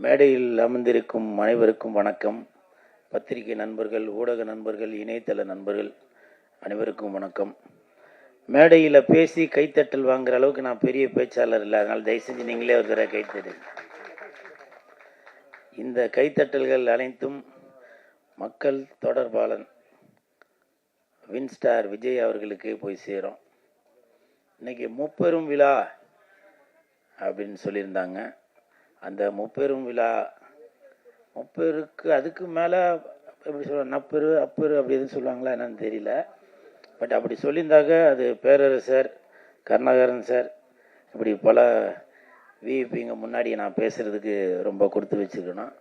மேடையில் அமர்ந்திருக்கும் அனைவருக்கும் வணக்கம். பத்திரிகை நண்பர்கள், ஊடக நண்பர்கள், இணையதள நண்பர்கள் அனைவருக்கும் வணக்கம். மேடையில் பேசி கைத்தட்டல் வாங்குற அளவுக்கு நான் பெரிய பேச்சாளர் இல்லை, அதனால் தயவு செஞ்சு நீங்களே ஒரு தடவை கைத்தட்டு. இந்த கைத்தட்டல்கள் அனைத்தும் மக்கள் தொடர்பாளன் வின்ஸ்டார் விஜய் அவர்களுக்கு போய் சேரும். இன்னைக்கு முப்பெரும் விழா அப்படின்னு சொல்லியிருந்தாங்க. அந்த முப்பெரும் விழா, முப்பெருக்கு அதுக்கு மேலே எப்படி சொல்ல, நப்பெரு அப்பெரு அப்படி எதுவும் சொல்லுவாங்களா என்னன்னு தெரியல. பட் அப்படி சொல்லியிருந்தாங்க. அது பேரரசர், கருணாகரன் சார், இப்படி பல விஐபிங்க முன்னாடி நான் பேசுகிறதுக்கு ரொம்ப கொடுத்து வச்சுக்கணும்.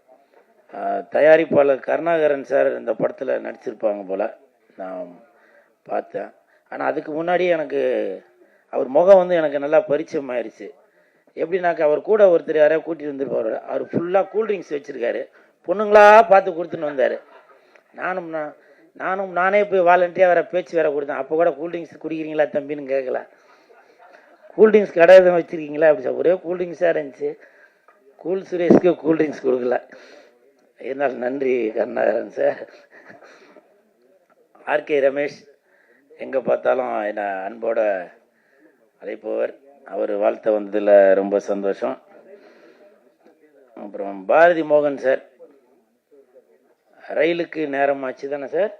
தயாரிப்பாளர் கருணாகரன் சார் இந்த படத்தில் நடிச்சிருப்பாங்க போல், நான் பார்த்தேன். ஆனால் அதுக்கு முன்னாடி எனக்கு அவர் முகம் வந்து எனக்கு நல்லா பரிச்சயம் ஆயிடுச்சு. எப்படின்னாக்கா, அவர் கூட ஒருத்தர் யாரையா கூட்டிகிட்டு வந்துருப்பார். அவர் ஃபுல்லாக கூல்ட்ரிங்க்ஸ் வச்சுருக்காரு, பொண்ணுங்களா பார்த்து கொடுத்துன்னு வந்தார். நானே போய் வாலண்டியாக வேறு பேச்சு வேறு கொடுத்தேன். அப்போ கூட கூல்ட்ரிங்க்ஸ் குடிக்கிறீங்களா தம்பின்னு கேட்கல. கூல்ட்ரிங்க்ஸ் கடை எதுவும் வச்சுருக்கீங்களா அப்படி சார், ஒரே கூல்ட்ரிங்க்ஸாக இருந்துச்சு. கூல் சுரேஷ்க்கு கூல்ட்ரிங்க்ஸ் கொடுக்கல. இதனால் நன்றி கருணாகரன் சார். ஆர்கே ரமேஷ் எங்கே பார்த்தாலும் என்னை அன்போட அழைப்பவர், அவர் வாழ்த்த வந்ததில் ரொம்ப சந்தோஷம். அப்புறம் பாரதி மோகன் சார், ரயிலுக்கு நேரமாச்சு தானே சார்,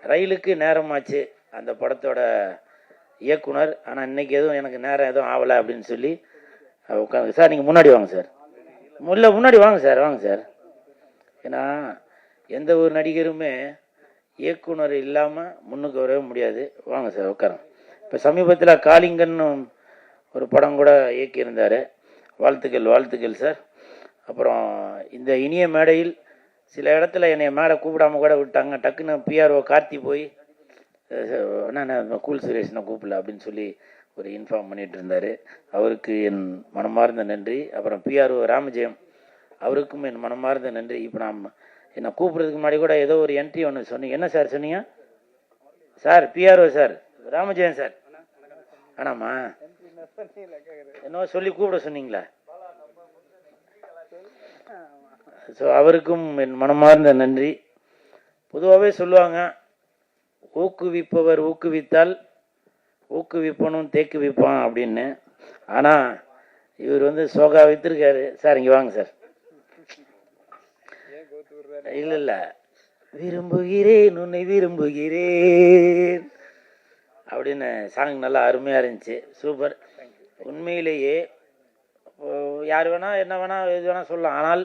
ரயிலுக்கு நேரமாச்சு அந்த படத்தோட இயக்குனர். ஆனால் இன்னைக்கு எதுவும் எனக்கு நேரம் எதுவும் ஆகலை அப்படின்னு சொல்லி உட்காந்து, சார் நீங்கள் முன்னாடி வாங்க சார், முன்னாடி வாங்க சார், வாங்க சார். ஏன்னா எந்த ஒரு நடிகருமே இயக்குனர் இல்லாமல் முன்னுக்கு வரவே முடியாது. வாங்க சார் உட்காருங்க. இப்போ சமீபத்தில் காளிங்கன்னு ஒரு படம் கூட இயக்கியிருந்தார். வாழ்த்துக்கள் சார். அப்புறம் இந்த இனிய மேடையில் சில இடத்துல என்னை மேடை கூப்பிடாம கூட விட்டாங்க. டக்குன்னு பிஆர்ஓ கார்த்தி போய் நான் கூல் சுரேஷனை கூப்பிடல அப்படின்னு சொல்லி ஒரு இன்ஃபார்ம் பண்ணிட்டு இருந்தார். அவருக்கு என் மனமார்ந்த நன்றி. அப்புறம் பிஆர்ஓ ராமஜெயம், அவருக்கும் என் மனமார்ந்த நன்றி. இப்போ நான் என்னை கூப்பிட்றதுக்கு முன்னாடி கூட ஏதோ ஒரு என்ட்ரி ஒன்று சொன்னீங்க. என்ன சார் சொன்னீங்க sir? PRO sir, Ramajayam sir. ஆனாமா என்னவோ சொல்லி கூப்பிட சொன்னீங்களா? ஸோ அவருக்கும் என் மனமார்ந்த நன்றி. பொதுவாகவே சொல்லுவாங்க, ஊக்குவிப்பவர் ஊக்குவித்தால் ஊக்குவிப்பனும் தேக்குவிப்பான் அப்படின்னு. ஆனால் இவர் வந்து சோகா வைத்திருக்காரு சார். இங்கே வாங்க சார். இல்லை, விரும்புகிறேன் உன்னை விரும்புகிறேன் அப்படின்னு சாங் நல்லா அருமையாக இருந்துச்சு. சூப்பர். உண்மையிலேயே யார் வேணால் என்ன வேணால் எது வேணால் சொல்லலாம். ஆனால்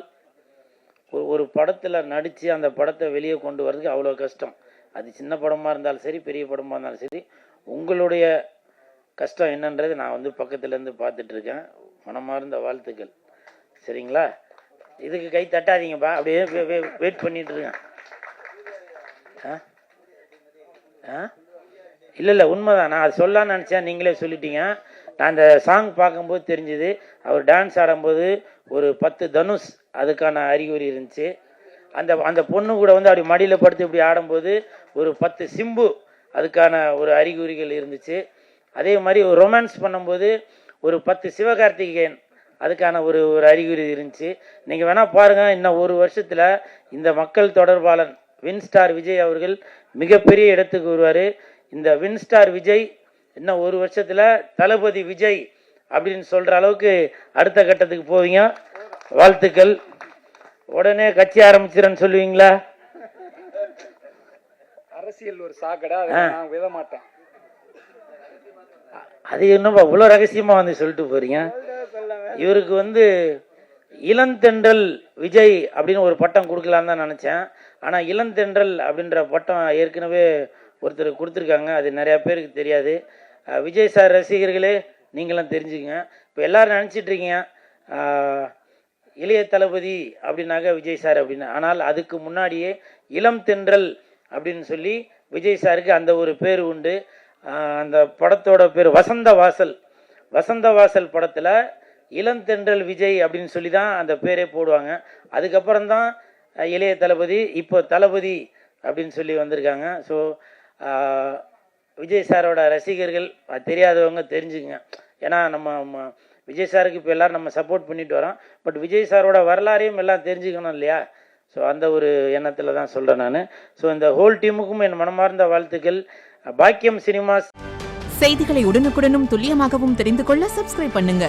ஒரு படத்தில் நடித்து அந்த படத்தை வெளியே கொண்டு வர்றதுக்கு அவ்வளோ கஷ்டம். அது சின்ன படமாக இருந்தாலும் சரி, பெரிய படமாக இருந்தாலும் சரி, உங்களுடைய கஷ்டம் என்னன்றது நான் வந்து பக்கத்துலேருந்து பார்த்துட்ருக்கேன். மனமார்ந்த வாழ்த்துக்கள். சரிங்களா? இதுக்கு கை தட்டாதீங்கப்பா, அப்படியே வெயிட் பண்ணிட்டு இருக்கேன். இல்லை உண்மைதான். நான் அது சொல்லலான்னு நினச்சேன், நீங்களே சொல்லிட்டீங்க. நான் அந்த சாங் பார்க்கும்போது தெரிஞ்சுது, அவர் டான்ஸ் ஆடும்போது ஒரு 10 தனுஷ் அதுக்கான அறிகுறி இருந்துச்சு. அந்த பொண்ணு கூட வந்து அப்படி மடியில் படுத்து இப்படி ஆடும்போது ஒரு 10 சிம்பு அதுக்கான ஒரு அறிகுறிகள் இருந்துச்சு. அதே மாதிரி ஒரு ரொமான்ஸ் பண்ணும்போது ஒரு 10 சிவகார்த்திகேயன் அதுக்கான ஒரு அறிகுறி இருந்துச்சு. நீங்கள் வேணால் பாருங்கள், இன்னும் ஒரு வருஷத்தில் இந்த மக்கள் தொடர்பாளன் வின்ஸ்டார் விஜய் அவர்கள் மிகப்பெரிய இடத்துக்கு வருவார். இந்த வின்ஸ்டார் விஜய் இன்னும் ஒரு வருஷத்தில் தளபதி விஜய் அப்படின்னு சொல்கிற அளவுக்கு அடுத்த கட்டத்துக்கு போவீங்க. வாழ்த்துக்கள். உடனே கட்சி ஆரம்பிச்சிடன்னு சொல்லுவீங்களா? அரசியல் ஒரு சாக்கடை, நான் விட மாட்டேன். அது என்னப்பா இவ்வளோ ரகசியமாக வந்து சொல்லிட்டு போறீங்க? இவருக்கு வந்து இளந்தென்றல் விஜய் அப்படின்னு ஒரு பட்டம் கொடுக்கலான்னு தான் நினச்சேன். ஆனால் இளந்தென்றல் அப்படின்ற பட்டம் ஏற்கனவே ஒருத்தர் கொடுத்துருக்காங்க. அது நிறையா பேருக்கு தெரியாது. விஜய் சார் ரசிகர்களே நீங்களும் தெரிஞ்சுக்கங்க. இப்போ எல்லோரும் நினச்சிட்ருக்கீங்க இளைய தளபதி அப்படின்னாக்க விஜய் சார் அப்படின்னு. ஆனால் அதுக்கு முன்னாடியே இளம் தென்றல் அப்படின்னு சொல்லி விஜய் சாருக்கு அந்த ஒரு பேர் உண்டு. அந்த படத்தோட பேர் வசந்த வாசல். வசந்த வாசல் படத்தில் இளந்தென்றல் விஜய் அப்படின்னு சொல்லி தான் அந்த பேரே போடுவாங்க. அதுக்கப்புறம் தான் இளைய தளபதி, இப்போ தளபதி அப்படின்னு சொல்லி வந்திருக்காங்க. ஸோ விஜய் சாரோட ரசிகர்கள் தெரியாதவங்க தெரிஞ்சுக்குங்க. ஏன்னா நம்ம விஜய் சாருக்கு இப்போ எல்லோரும் நம்ம சப்போர்ட் பண்ணிட்டு வரோம். பட் விஜய் சாரோட வரலாறையும் எல்லாம் தெரிஞ்சுக்கணும் இல்லையா? ஸோ அந்த ஒரு எண்ணத்தில் தான் சொல்கிறேன் நான். ஸோ இந்த ஹோல் டீமுக்கும் என் மனமார்ந்த வாழ்த்துக்கள். பாக்கியம் சினிமாஸ் செய்திகளை உடனுக்குடனும் துல்லியமாகவும் தெரிந்து கொள்ள சப்ஸ்கிரைப் பண்ணுங்க.